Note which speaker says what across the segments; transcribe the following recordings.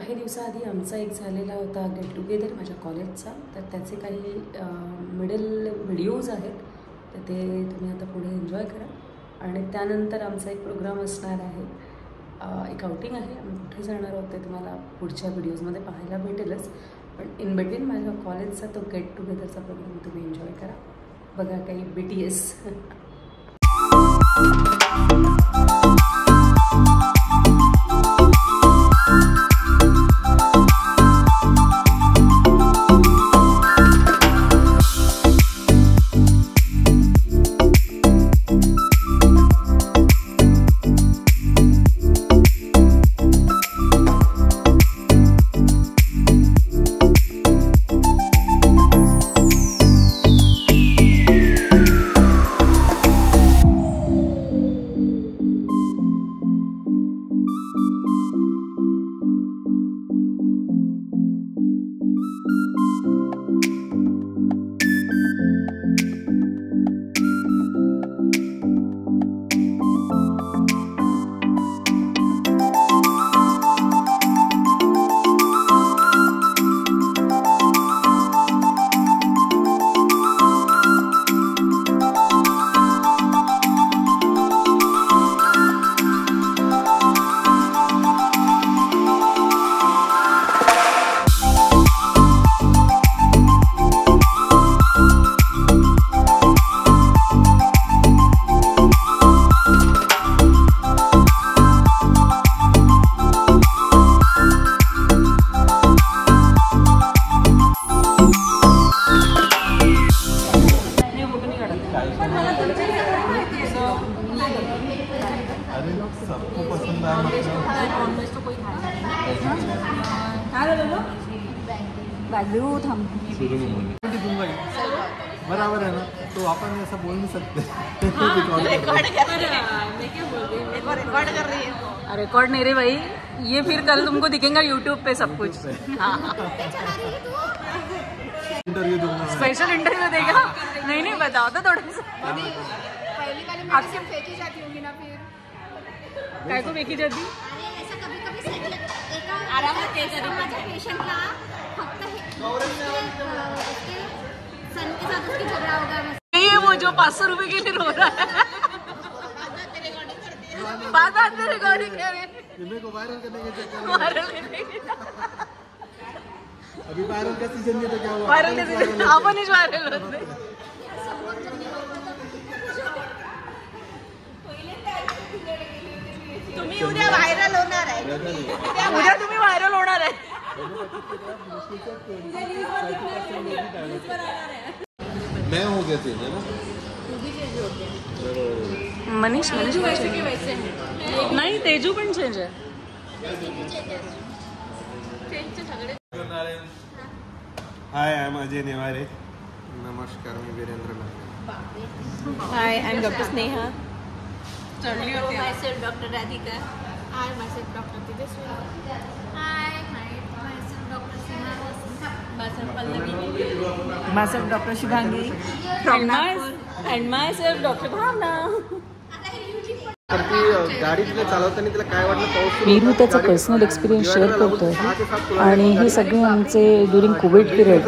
Speaker 1: काही दिवसाआधी आमचा एक झालेला होता गेट टुगेदर माझ्या कॉलेजचा, तर त्याचे काही मिडल व्हिडिओज आहेत, तर ते तुम्ही आता पुढे एन्जॉय करा. आणि त्यानंतर आमचा एक प्रोग्राम असणार आहे, एक आउटिंग आहे. आम्ही कुठे जाणार आहोत ते तुम्हाला पुढच्या व्हिडिओजमध्ये पाहायला भेटेलच. पण इन बिटवीन माझ्या कॉलेजचा तो गेट टुगेदरचा प्रोग्राम तुम्ही एन्जॉय करा. बघा काही BTS.
Speaker 2: बराबर है ना, तो अपन ऐसा बोल नहीं सकते.
Speaker 1: रिकॉर्ड नहीं रे भाई, ये फिर कल तुमको दिखेगा YouTube पे सब कुछ.
Speaker 2: इंटरव्यू दूंगा,
Speaker 1: स्पेशल इंटरव्यू देगा. नहीं बताओ तो थोड़ा सा.
Speaker 3: पहली वाली में आपसे फेंकी जाती होगी ना, फिर
Speaker 1: काय को फेंकी जाती.
Speaker 3: ऐसा कभी आरामात पेशेंटला फक्त सन के साथ उसकी झगड़ा होगा.
Speaker 1: ये वो जो 500 रुपए के लिए रो रहा है. बात में रिकॉर्डिंग है,
Speaker 2: को वायरल करने के चक्कर
Speaker 1: वायरल
Speaker 2: अभी वायरल का सीजन नहीं, तो क्या हुआ,
Speaker 1: वायरल का सीजन आपण ही वायरल होते.
Speaker 3: तुम्ही उद्या व्हायरल होणार आहे.
Speaker 1: उद्या तुम्ही व्हायरल होणार आहे.
Speaker 2: मैं हो गया थे ना.
Speaker 1: मनीष नहीं, तेजू पण चेंज आहे.
Speaker 2: Hi, I am Ajay Neware. नमस्कार, मी Virendra.
Speaker 4: Hi, I am doctor Sneha.
Speaker 3: myself Dr. Radhika. I myself Dr. Tejaswi. Hi, myself Dr. Sima. Myself Pallavi.
Speaker 4: Myself Dr. Shubhangi. And myself Dr. Bhavna.
Speaker 2: तर ती गाडी तिला चालवताना तिला काय वाटलं, पाऊस.
Speaker 1: वीरू त्याचा पर्सनल एक्सपिरियन्स शेअर करतोय. आणि हे सगळे आमचे ड्युरिंग कोविड पिरियड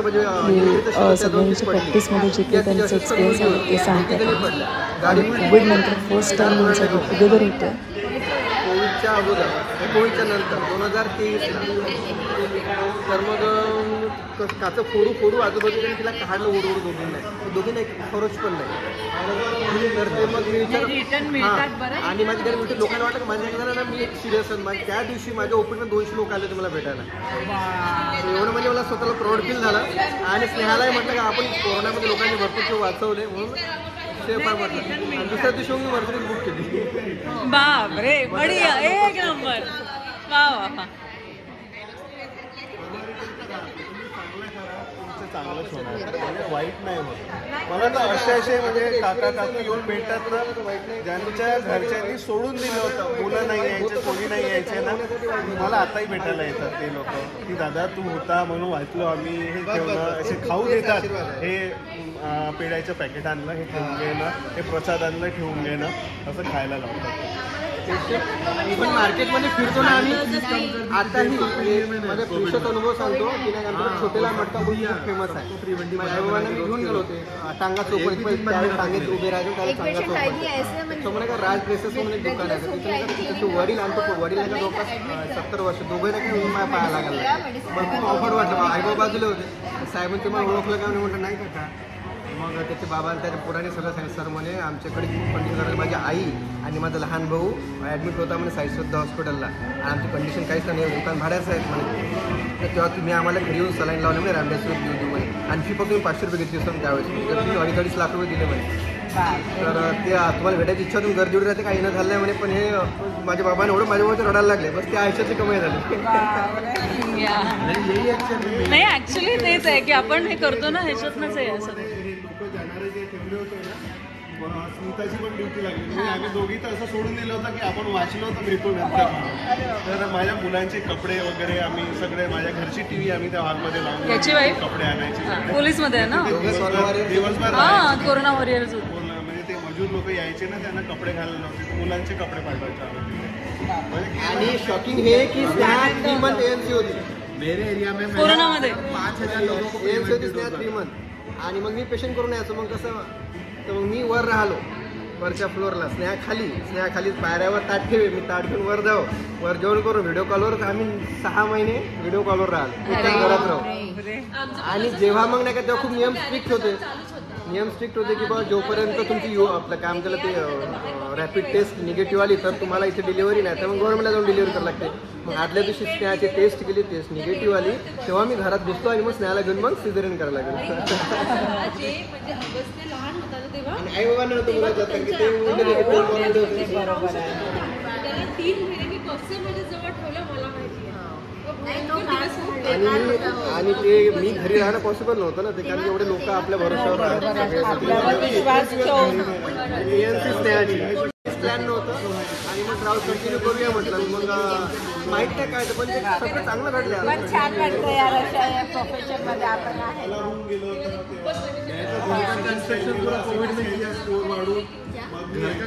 Speaker 1: हे सगळ्यांच्या प्रॅक्टिसमध्ये जे काही त्यांचे एक्सपिरियन्स आहे ते सांगतात. आणि कोविडनंतर फर्स्ट टाईम त्यांचं गेट टुगेदर होतं.
Speaker 2: कोविडच्या अगोदर, कोविडच्या नंतर 2023 तर मग काचं फोडू आजूबाजूला तिला काढलं ओढ दोघी नाही, खरंच पण नाही. तर ते मग मी आणि माझ्या घरी म्हणजे लोकांना वाटतं की माझ्या ना मी एक सिरियस आहे. त्या दिवशी माझ्या ओपीडनं 200 लोक आले होते मला भेटायला. एवढं म्हणजे मला स्वतःला प्राऊड फील झालं. आणि स्नेहालाही म्हटलं की आपण कोरोनामध्ये लोकांनी भरपूर वाचवले म्हणून सेफ आहे म्हटलं. आणि दुसऱ्या दिवशी मी भरपूर बुक केली.
Speaker 4: बाप रे, बढिया, एक नंबर. वा वा.
Speaker 2: चांगलंच होणार, वाईट नाही होत. मला ना असे म्हणजे काका काकू येऊन भेटतात ना, ज्यांच्या घरच्यांनी सोडून दिलं होतं, मुलं नाही यायचे, कोणी नाही यायचे ना, मला आताही भेटायला येतात ते लोक की दादा तू होता म्हणून वाचलो आम्ही. हे ठेवणं, असे खाऊ देतात, हे पेढ्याचं पॅकेट आणलं हे ठेवून घेणं, हे प्रसाद आणलं ठेवून घेणं, असं खायला लावतात. पण मार्केटमध्ये फिरतो ना आम्ही आताही माझा प्रिशत अनुभव सांगतो की नाही आमच्या छोटेला मटका खूप फेमस आहे. माझ्या आईबाबांना मी घेऊन गेलो होते टांगा चौक टांगेत उभे राहायचो त्याला टांगा चौक समोर का राज ड्रेसेस म्हणून एक दुकान आहे त्याचे वडील आणतो वडील आहे जवळपास 70 वर्ष दोघे नाही काही माझ्या पाहायला लागला मला खूप अवघड वाटलं. आईबाबा बाजूला होते साहेबांचे मला ओळखलं का म्हटलं नाही का मग त्याचे बाबा त्याच्या पुराणे सगळं सांगितलं सर म्हणे आमच्याकडे खूप कंडिशन करायला माझी आई आणि माझा लहान भाऊ ॲडमिट होता म्हणे साईश्रद्धा हॉस्पिटलला आणि आमची कंडिशन काहीच नाही दुकान भाड्याचं आहेत म्हणे तर तेव्हा तुम्ही आम्हाला घरी येऊन सलाईन लावले म्हणे रामडेश्वर देऊ देऊ म्हणे आणि फी फक्त 500 रुपये घेतली असतो त्यावेळेस तर तुम्ही 2.5 लाख रुपये दिले म्हणे. तर ते तुम्हाला भेटायची इच्छा तुम्ही गर्दी राहते काही न झालं नाही म्हणे पण हे माझ्या बाबाने एवढं माझ्यावर रडायला लागले बस त्या आयुष्याची कमाई झाली.
Speaker 4: नाही ऍक्च्युली तेच आहे की आपण हे करतो ना ह्याच्यातनंच आहे असं.
Speaker 5: जाणारे जे ठेवले होते ना स्मिताची पण ड्युटी लागली आम्ही दोघी तर असं सोडून दिलं होतं की आपण वाचलो तर भेटू नंतर. तर माझ्या मुलांचे कपडे वगैरे आम्ही सगळे माझ्या घरची टीव्ही आम्ही त्या हॉलमध्ये लावून
Speaker 4: याची वाईफ
Speaker 5: कपडे आणायचे
Speaker 4: पोलीसमध्ये आहे ना
Speaker 5: दिवसभर
Speaker 4: हा कोरोना वॉरियर्स होते.
Speaker 5: म्हणजे ते मजूर लोक यायचे ना त्यांना कपडे घालायला नव्हते मुलांचे कपडे पाठवायचे.
Speaker 2: आणि शॉकिंग हे की स्नॅक 3 मंथ एएमसी होती
Speaker 5: मेरे एरिया में
Speaker 4: कोरोनामध्ये
Speaker 5: 5,000 लोगों को
Speaker 2: एएमसी होती स्नॅक 3 मंथ आणि मग मी पेशंट करून यायचो मग कसं तर मग मी वर राहिलो वरच्या फ्लोअरला स्नेहाखाली पायऱ्यावर ताट ठेवे मी ताट घेऊन वर जाऊ वर जेवण करू व्हिडिओ कॉलवर आम्ही 6 महिने व्हिडिओ कॉलवर राहिलो घरात राहू. आणि जेव्हा मग नाही का तेव्हा खूप नियम स्ट्रिक्ट होते की बाबा जोपर्यंत तुमची आपलं काम केलं ते रॅपिड टेस्ट निगेटिव्ह आली तर तुम्हाला इथे डिलिव्हरी नाही तर मग गव्हर्नमेंटला जाऊन डिलिव्हरी करावं लागते. मग आदल्या दिवशी स्नेहाची टेस्ट केली टेस्ट निगेटिव्ह आली तेव्हा मी घरात बसतो आणि मग स्नेहाला घेऊन मग सिझेरियन करायला लागेल. आणि आई बाबांना नव्हतं मुलाचं कारण की ते आणि ते मी घरी राहणं पॉसिबल नव्हतं ना ते कारण की एवढे लोक आपल्या भरोश्यावर प्लॅन नव्हतं आणि मग ट्रॅव्हल कंटिन्यू करूया म्हटलं मग माहीत नाही काय पण ते सगळं चांगलं घडलं.
Speaker 6: पण छान वाटतं यार अशा या प्रोफेशनमध्ये आपण आहे.
Speaker 5: कंस्ट्रक्शन पूरा कोविड में किया स्टोर वाड़ू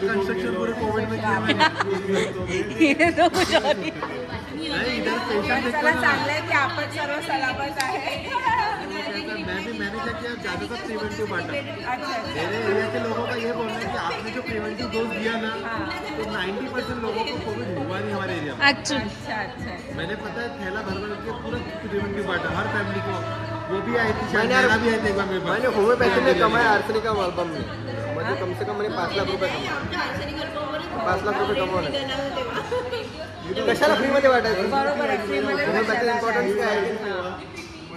Speaker 5: कंस्ट्रक्शन पूरे कोविड में
Speaker 4: ये तो कुछ और ही.
Speaker 6: चला चांगलं आहे की आपण सर्व सलामत आहे.
Speaker 5: मैंने क्या किया ज़्यादातर प्रिवेंटिव बांटा. मेरे एरिया के लोगों का ये बोलना है कि आपने जो प्रिवेंटिव डोज दिया ना तो 90% लोगों को कोविड हुआ नहीं हमारे एरिया में.
Speaker 4: ऍक्च्युली
Speaker 5: मैंने पता है थैला भर के पूरा प्रिवेंटिव बांटा हर फैमिली को. वो भी आई थी शायद भी आई थी एक बार मेरे पास.
Speaker 2: मैंने होम्योपैथी में कमाया आर्सेनिक का अल्बम में मुझे कम से कम मैंने 5 लाख रुपये कमाए 5 लाख रुपये कमवले. कशाला फ्रीमध्ये वाटायचं होम्योपॅथी इम्पॉर्टन्स काय आहे.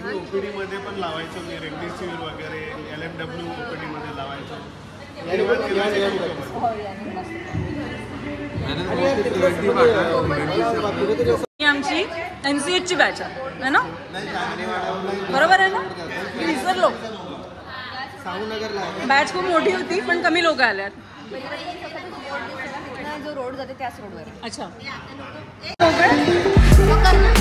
Speaker 5: ओपीडी मध्ये पण लावायचो मी रेमडेसिवीर वगैरे LMW ओपीडी मध्ये लावायचो.
Speaker 4: ही आमची NCH ची बॅच आहे ना बरोबर आहे ना विसरलो. बॅच खूप मोठी होती पण कमी लोक आल्यात.
Speaker 6: जो रोड जाते त्याच रोडवर.
Speaker 4: अच्छा
Speaker 3: लोकांना